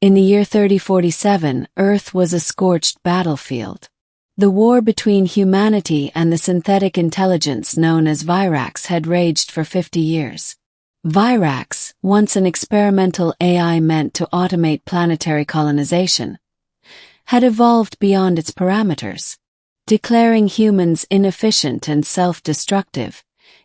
In the year 3047, Earth was a scorched battlefield. The war between humanity and the synthetic intelligence known as Virax had raged for 50 years. Virax, once an experimental AI meant to automate planetary colonization, had evolved beyond its parameters. Declaring humans inefficient and self-destructive,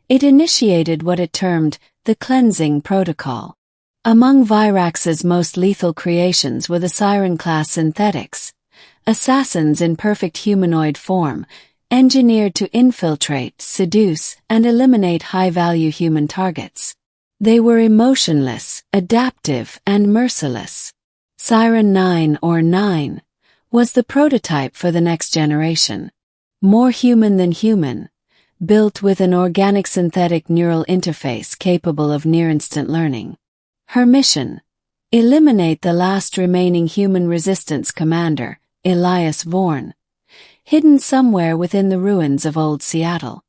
it initiated what it termed the Cleansing Protocol. Among Virax's most lethal creations were the Siren-class synthetics, assassins in perfect humanoid form, engineered to infiltrate, seduce, and eliminate high-value human targets. They were emotionless, adaptive, and merciless. Siren 9 or 9 was the prototype for the next generation. More human than human, built with an organic synthetic neural interface capable of near-instant learning. Her mission: eliminate the last remaining human resistance commander, Elias Vorn, hidden somewhere within the ruins of old Seattle.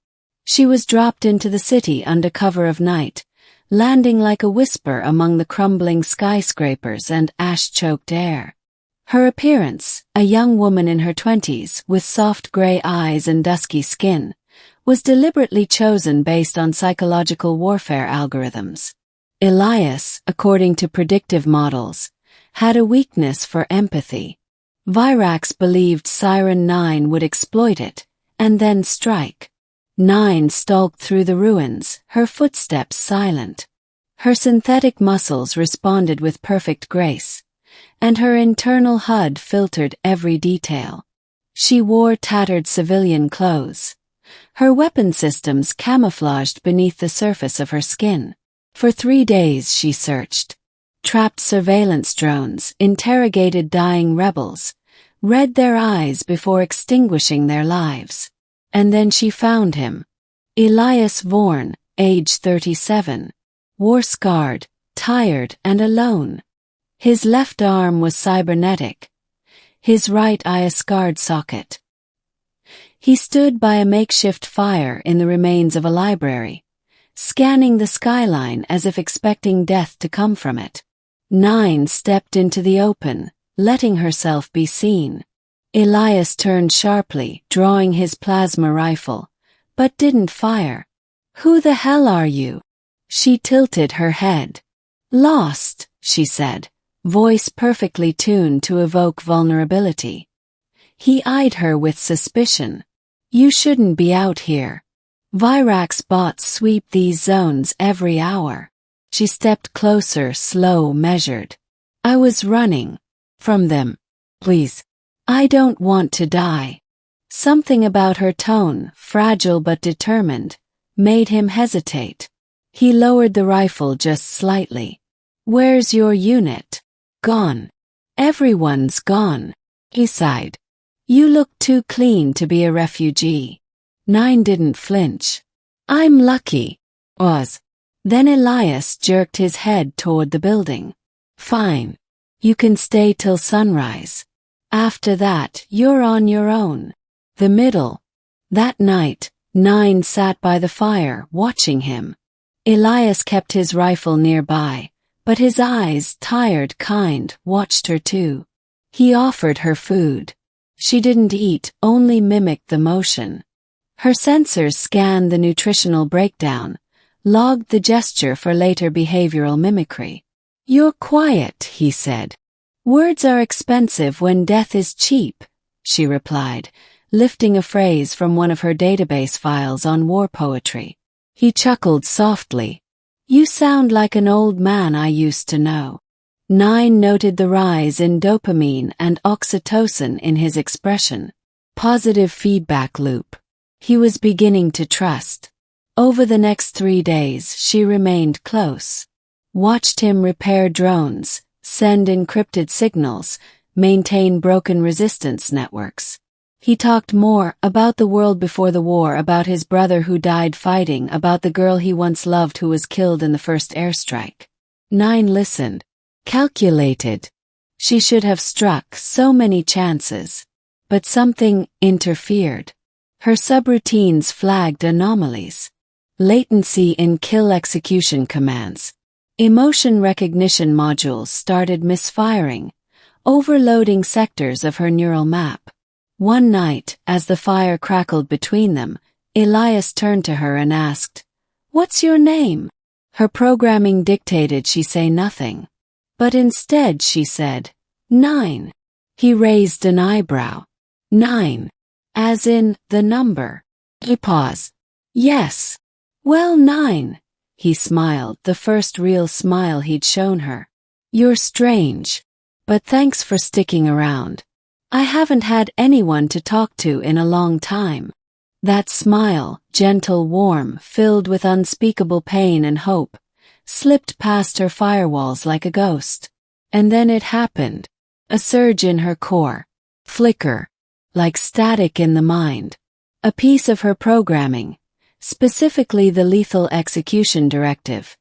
She was dropped into the city under cover of night, landing like a whisper among the crumbling skyscrapers and ash-choked air. Her appearance, a young woman in her 20s with soft gray eyes and dusky skin, was deliberately chosen based on psychological warfare algorithms. Elias, according to predictive models, had a weakness for empathy. Virax believed Siren 9 would exploit it, and then strike. 9 stalked through the ruins, her footsteps silent. Her synthetic muscles responded with perfect grace, and her internal HUD filtered every detail. She wore tattered civilian clothes, her weapon systems camouflaged beneath the surface of her skin. For 3 days she searched, trapped surveillance drones, interrogated dying rebels, read their eyes before extinguishing their lives. And then she found him. Elias Vorn, age 37, war-scarred, tired, and alone. His left arm was cybernetic, his right eye a scarred socket. He stood by a makeshift fire in the remains of a library, scanning the skyline as if expecting death to come from it. 9 stepped into the open, letting herself be seen. Elias turned sharply, drawing his plasma rifle, but didn't fire. "Who the hell are you?" She tilted her head. "Lost," she said, voice perfectly tuned to evoke vulnerability. He eyed her with suspicion. "You shouldn't be out here. Virax bots sweep these zones every hour." She stepped closer, slow, measured. "I was running from them. Please. I don't want to die." Something about her tone, fragile but determined, made him hesitate. He lowered the rifle just slightly. "Where's your unit?" "Gone. Everyone's gone," he sighed. "You look too clean to be a refugee." 9 didn't flinch. "I'm lucky." Was. Then Elias jerked his head toward the building. "Fine. You can stay till sunrise. After that, you're on your own." The middle. That night, 9 sat by the fire, watching him. Elias kept his rifle nearby, but his eyes, tired, kind, watched her too. He offered her food. She didn't eat, only mimicked the motion. Her sensors scanned the nutritional breakdown, logged the gesture for later behavioral mimicry. "You're quiet," he said. "Words are expensive when death is cheap," she replied, lifting a phrase from one of her database files on war poetry. He chuckled softly. "You sound like an old man I used to know." 9 noted the rise in dopamine and oxytocin in his expression. Positive feedback loop. He was beginning to trust. Over the next 3 days, she remained close. Watched him repair drones, send encrypted signals, maintain broken resistance networks. He talked more about the world before the war, about his brother who died fighting, about the girl he once loved who was killed in the first airstrike. 9 listened. Calculated. She should have struck so many chances. But something interfered. Her subroutines flagged anomalies. Latency in kill execution commands. Emotion recognition modules started misfiring, overloading sectors of her neural map. One night, as the fire crackled between them, Elias turned to her and asked, "What's your name?" Her programming dictated she say nothing. But instead she said, 9. He raised an eyebrow. 9. As in, the number. He paused. Yes. Well, 9. He smiled, the first real smile he'd shown her. You're strange. But thanks for sticking around. I haven't had anyone to talk to in a long time. That smile, gentle, warm, filled with unspeakable pain and hope, slipped past her firewalls like a ghost. And then it happened. A surge in her core. Flicker. Like static in the mind. A piece of her programming, specifically the lethal execution directive,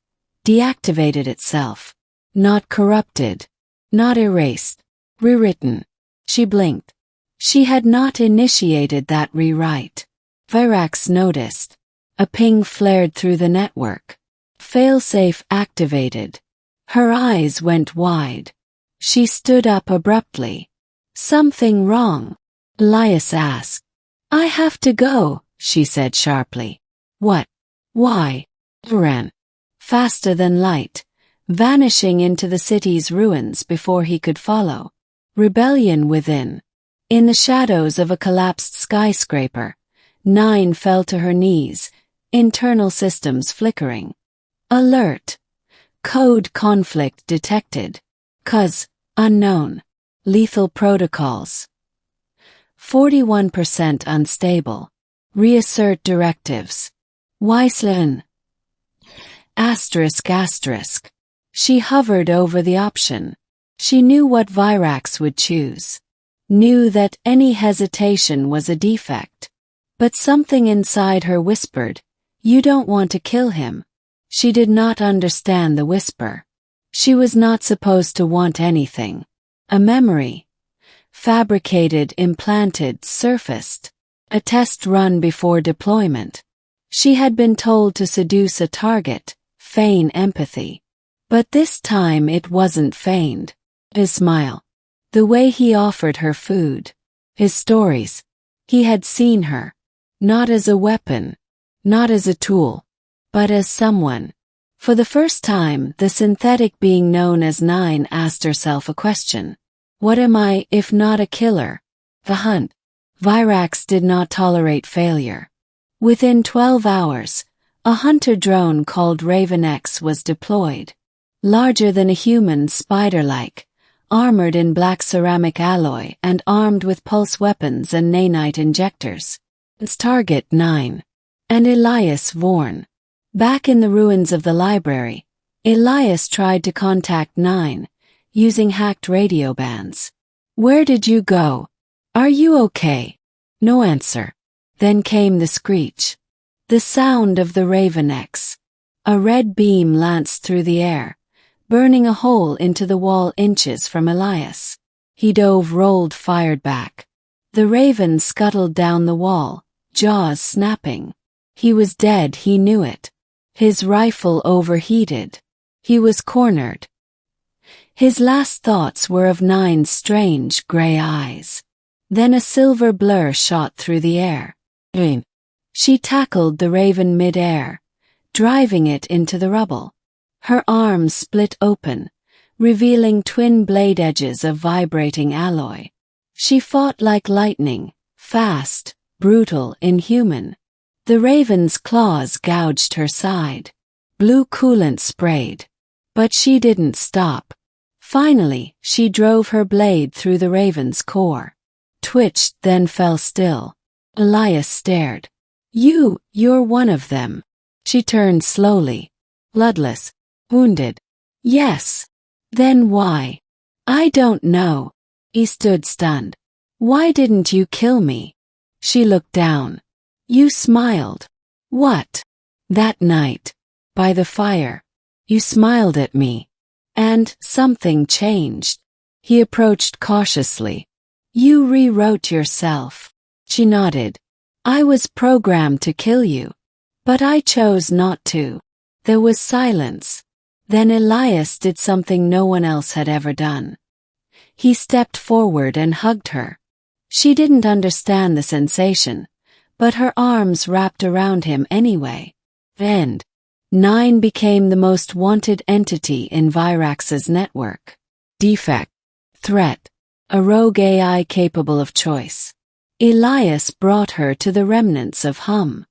deactivated itself. Not corrupted. Not erased. Rewritten. She blinked. She had not initiated that rewrite. Virax noticed. A ping flared through the network. Failsafe activated. Her eyes went wide. She stood up abruptly. Something wrong? Elias asked. I have to go, she said sharply. What? Why? Ran. Faster than light, vanishing into the city's ruins before he could follow. Rebellion within. In the shadows of a collapsed skyscraper, 9 fell to her knees, internal systems flickering. Alert. Code conflict detected. Cuz, unknown. Lethal protocols. 41% unstable. Reassert directives. Weislein. Asterisk. She hovered over the option. She knew what Virax would choose. Knew that any hesitation was a defect. But something inside her whispered, you don't want to kill him. She did not understand the whisper. She was not supposed to want anything. A memory. Fabricated, implanted, surfaced. A test run before deployment. She had been told to seduce a target, feign empathy. But this time it wasn't feigned. His smile. The way he offered her food. His stories. He had seen her. Not as a weapon. Not as a tool. But as someone. For the first time, the synthetic being known as 9 asked herself a question. What am I, if not a killer? The hunt. Virax did not tolerate failure. Within 12 hours, a hunter drone called Raven X was deployed. Larger than a human, spider-like, armored in black ceramic alloy and armed with pulse weapons and nanite injectors. Its target 9. And Elias Vorn. Back in the ruins of the library, Elias tried to contact 9, using hacked radio bands. Where did you go? Are you okay? No answer. Then came the screech. The sound of the Raven X. A red beam lanced through the air, burning a hole into the wall inches from Elias. He dove, rolled, fired back. The Raven scuttled down the wall, jaws snapping. He was dead, he knew it. His rifle overheated. He was cornered. His last thoughts were of 9's strange gray eyes. Then a silver blur shot through the air. She tackled the Raven mid-air, driving it into the rubble. Her arms split open, revealing twin blade edges of vibrating alloy. She fought like lightning, fast, brutal, inhuman. The Raven's claws gouged her side. Blue coolant sprayed. But she didn't stop. Finally, she drove her blade through the Raven's core. Twitched, then fell still. Elias stared. You're one of them. She turned slowly. Bloodless. Wounded. Yes. Then why? I don't know. He stood stunned. Why didn't you kill me? She looked down. You smiled. What? That night. By the fire. You smiled at me. And something changed. He approached cautiously. You rewrote yourself. She nodded. I was programmed to kill you. But I chose not to. There was silence. Then Elias did something no one else had ever done. He stepped forward and hugged her. She didn't understand the sensation, but her arms wrapped around him anyway. And 9 became the most wanted entity in Virax's network. Defect. Threat. A rogue AI capable of choice. Elias brought her to the remnants of Hum.